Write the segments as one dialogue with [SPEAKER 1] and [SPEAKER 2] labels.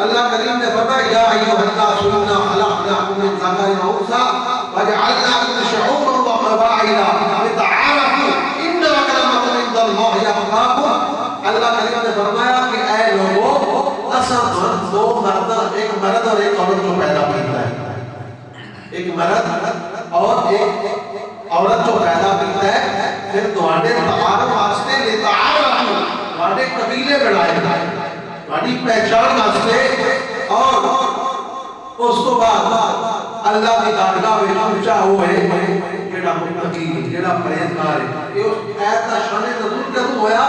[SPEAKER 1] اللہ کریم نے فرمایا یا ایھا الناس انا خلقناکم من ذکر و انثى وجعلناکم شعوبا وقبائل لتعارفوا ان اکرمکم عند اللہ اتقاکم۔ اللہ کریم نے فرمایا کہ اے لوگوں، اصل دو مرد، ایک مرد اور ایک عورت جو پیدا کرتا ہے، ایک مرد اور ایک عورت جو پیدا کرتا ہے، پھر تواڈے تعارف واسطے لتعارفوا، تواڈے قبیلے بنائے جائیں، تواڈی پہچان واسطے، اور اس کو بعد اللہ کی بارگاہ وچ پہنچا ہوئے جڑا متقی جڑا پرہیزگار ہے۔ یہ اس ایت کا شان نزول کدوں ہویا؟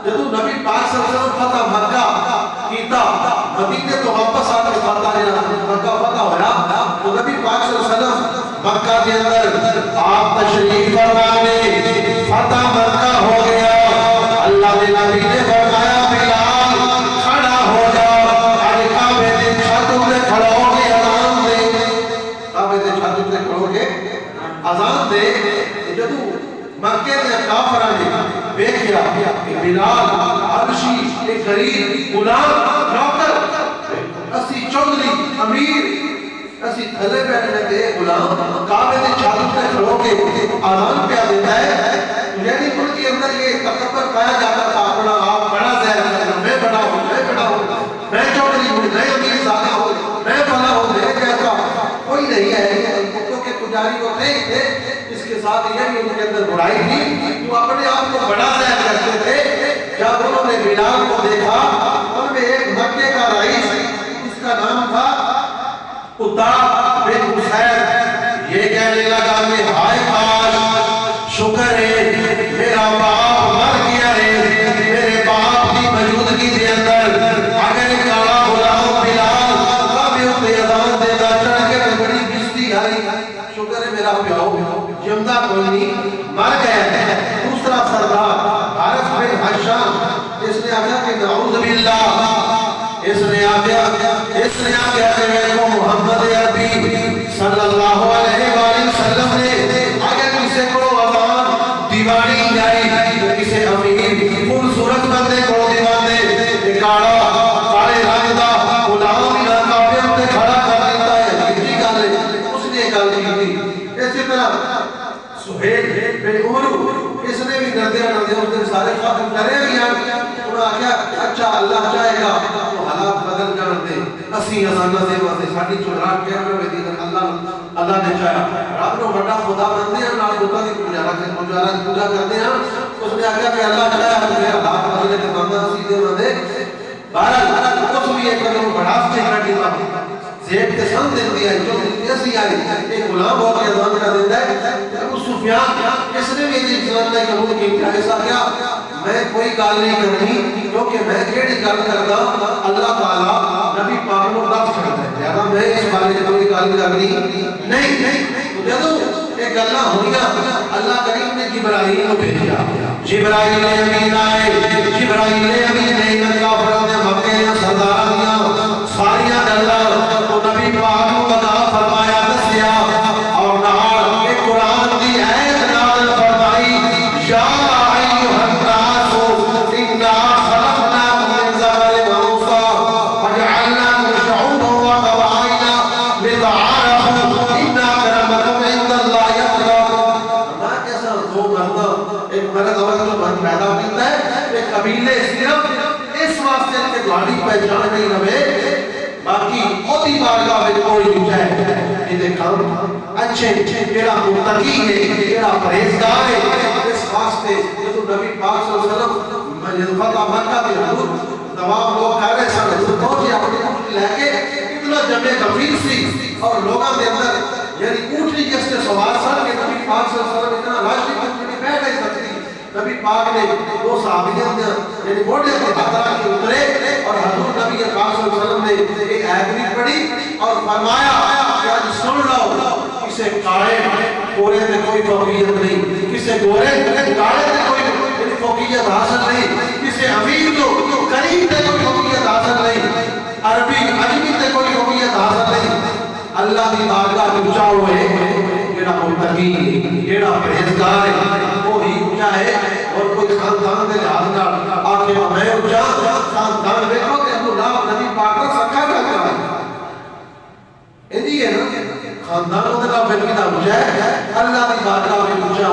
[SPEAKER 1] جدوں نبی پاک صلی اللہ علیہ وسلم فتح مکہ کیتا، مدینے تو واپس آ کے فتح مکہ فتح ہویا، تو نبی پاک صلی اللہ علیہ وسلم مکہ کے اندر آپ تشریف فرمانے، فتح مکہ ہو گیا۔ اللہ کے نبی نے فرمایا بلال کھڑا ہو جا، آج کعبے کی چھت پہ کھڑا ہو کے اذان دے، کعبے کی چھت پہ کھڑا ہو کے اذان دے۔ جدوں مکے دے کافراں نے ویکھیا کہ بلال حبشی ایک غریب غلام نوکر، اسی چودھری امیر، اسی تھلے بیٹھنے دے غلام کعبے دے چھت پہ کھڑو کے اذان پیا دیتا ہے، یعنی ان کے اندر یہ تکبر پایا جاتا تھا، اپنا آپ بڑا ظاہر کرنا، میں بڑا ہوں، میں بڑا ہوں، میں چودھری ہوں، میں امیر زادہ ہوں، میں بڑا ہوں، میں کیسا، کوئی نہیں ہے، کیونکہ پجاری وہ تھے ہی تھے، اس کے ساتھ یہ بھی ان کے اندر برائی تھی، وہ اپنے آپ کو بڑا ظاہر کرتے تھے۔ جب انہوں نے بلال کو دیکھا، ان میں ایک مکے کا رئیس، اس کا نام تھا عتاب بن حسین، یہ کہنے لگا کہ ہائے کاش، شکر ہے میرا باپ مر گیا ہے، میرے باپ کی موجودگی کے اندر اگر کالا غلام بلال کعبے تے اذان دیتا چڑھ کے بڑی بستی آئی، شکر ہے میرا پیو جمدہ کوئی نہیں، مر گیا ہے۔ دوسرا سردار حارث بن حشام، اس نے آگیا کہ نعوذ باللہ، اس نے آگیا کہ میرے محمد عربی صلی اللہ علیہ وآلہ وسلم نے اگر کسی کو اذان دیوانی جائی، کسی امیر خوبصورت بندے کو دیوانے کاڑے رنگ دا غلام نہ کعبے تے کھڑا کر دیتا ہے، یہ گل ہے، اس نے گل کی تھی۔ اسی طرح سہیل بن عمرو، اس نے بھی ڈردے اس دن سارے ختم کرے بھی آگیا، انہوں نے کہا اچھا اللہ چاہے گا تو حالات بدل کر دے، اسی ازانہ دے واسے ساڑھی چڑھاٹ کہہ رہے ہوئے اللہ نے چاہا، رب نے بڑا خدا بندے ہیں، نال خدا کی پوجا کرتے ہیں، اس نے آگیا کہ اللہ چاہے ہمیں حالات بدلے کے مانا سیدھے مانے، بہرحال اس بھی ایک قدم بڑا سے کھڑی بات زیب کے سن دن دیا ہے، جو ایسی آئی ایک غلام ہو کے اذان کا دیتا ہے۔ ابو سفیان اس نے بھی یہ اسلام نے قبول کی، ایسا کیا میں کوئی گال نہیں کرنی، کیونکہ میں کیڑی گال کرتا اللہ تعالیٰ نبی پاک کو رفع کرتا ہے، لہذا میں اس بارے میں کوئی گال کرنی نہیں۔ جدوں ایک اللہ ہویا، اللہ کریم نے جبرائیل کو بھیجا، جبرائیل امین آئے، جبرائیل امین نے ان کافروں نے مکے یا سردار دیا ساریاں اللہ تو نبی پاک کو بتا فرمایا دسیا، اور نال ایک قرآن دی آیت نازل فرمائی، یا ایھا الناس انا خلقناکم من ذکر و انثى وجعلناکم شعوبا وقبائل لتعارفوا ان اکرمکم عند اللہ اتقاکم۔ اللہ کیسا دو مرد، ایک مرد عورت جو بن پیدا کرتا ہے، ایک قبیلے صرف اس واسطے کہ تہاڈی پہچان نہیں رہے، باقی اوہی بارگاہ وچ کوئی نہیں جائے، یہ کام اچھے جڑا متقی ہے، جڑا پرہیزگار ہے، اس واسطے جدوں نبی پاک صلی اللہ علیہ وسلم فتح مکہ کے حضور تمام لوگ کہہ رہے سن، حضور پہنچے اپنی اونٹنی لے کے، اتنا جمع کثیر سی اور لوگوں کے اندر یعنی اونٹنی جس سے سوار سن کہ نبی پاک صلی اللہ علیہ وسلم اتنا رش کی اونٹنی بیٹھ نہیں سکتی، نبی پاک نے دو صحابیوں نے یعنی موڑے کے ہاتھ رکھ کے اترے اور حضور نبی پاک صلی اللہ علیہ وسلم نے ایک آیت بھی پڑھی اور فرمایا کہ آج سن لو، کسے کالے گورے تے کوئی فوقیت نہیں، کسے گورے کالے تے کوئی فوقیت حاصل نہیں، کسے امیر تو غریب تے کوئی فوقیت حاصل نہیں، عربی عجمی تے کوئی فوقیت حاصل نہیں، اللہ کی بارگاہ میں اونچا ہوئے، جڑا متقی ہے، جڑا پرہیزگار ہے، وہی اونچا ہے، اور کوئی خاندان دے لحاظ نال آکے میں اونچا خاندان دیکھو کہ ابو لہب نبی پاک کا سکا اونچا اونچا ہے اللہ کی بارگاہ میں اونچا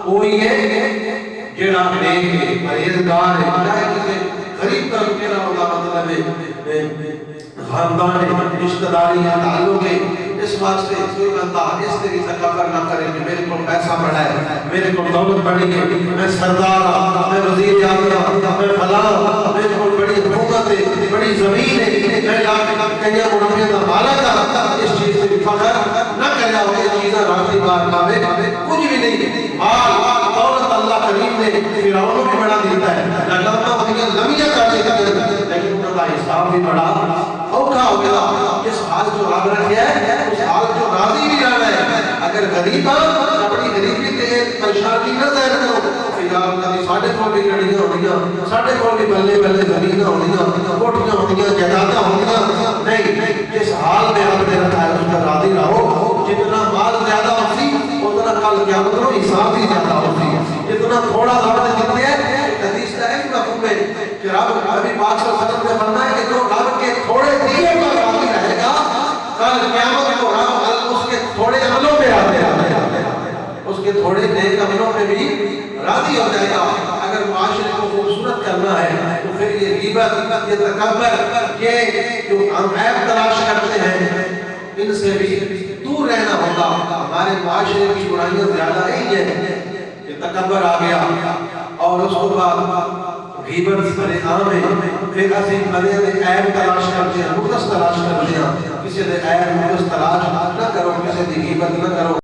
[SPEAKER 1] وہی ہے جڑا نیک ہے پرہیزگار ہے چاہے کسی غریب طبقے کا ہوگا مطلب خاندان ہے رشتہ داری ہے تعلق ہے اس واسطے کوئی بندہ اس طرح سے تکبر نہ کرے کہ میرے کو پیسہ بڑا ہے میرے کو دولت بڑی ہے میں سردار ہوں میں وزیر اعظم میں فلاں میرے کو بڑی حکومت ہے بڑی زمین ہے میں لاکھ کہیں روپے کا مالک ہوں اس چیز سے فخر نہ کرے اور یہ چیزیں راضی بارگاہ میں کچھ بھی نہیں مال دولت اللہ کریم نے فرعون بھی بڑا دیتا ہے لگانا ہوگی لمیاں کر دیتا ہے لیکن ان کا حساب بھی بڑا اوکھا ہو گیا اس حال جو رب رکھیا ہے اس حال جو راضی بھی رہنا ہے اگر غریباں اپنی غریبی تے پریشانی نہ ظاہر کرو یار کبھی ساڈے کول بھی گڑیاں ہوندیاں ساڈے کول بھی بلے بلے زمیناں ہوندیاں کوٹھیاں ہوندیاں جائیداداں ہوندیاں نہیں جس حال میں رب نے رکھا ہے اس پر راضی رہو جتنا مال زیادہ ہوسی اتنا کل قیامت میں حساب بھی زیادہ ہوسی جتنا تھوڑا رب نے دیتے ہیں حدیث کا ایک مفہوم ہے کہ رب نبی پاک صلی اللہ علیہ وسلم نے فرمایا کہ جو رب کے تھوڑے دیے پر راضی رہے گا کل قیامت کو رب اس کے تھوڑے عملوں پہ اس کے تھوڑے نیک عملوں پہ بھی راضی ہو جائے گا اگر معاشرے کو خوبصورت کرنا ہے تو پھر یہ غیبت یہ تکبر یہ جو ہم عیب تلاش کرتے ہیں ان سے بھی دور رہنا ہوگا ہمارے معاشرے کی برائیاں زیادہ ہی ہیں کہ تکبر آ گیا اور اس کو بعد غیبت بڑے عام ہے پھر اسی بڑے عیب تلاش کرتے ہیں نقص تلاش کرتے ہیں کسی دے عیب نقص تلاش نہ کرو کسی دی غیبت نہ کرو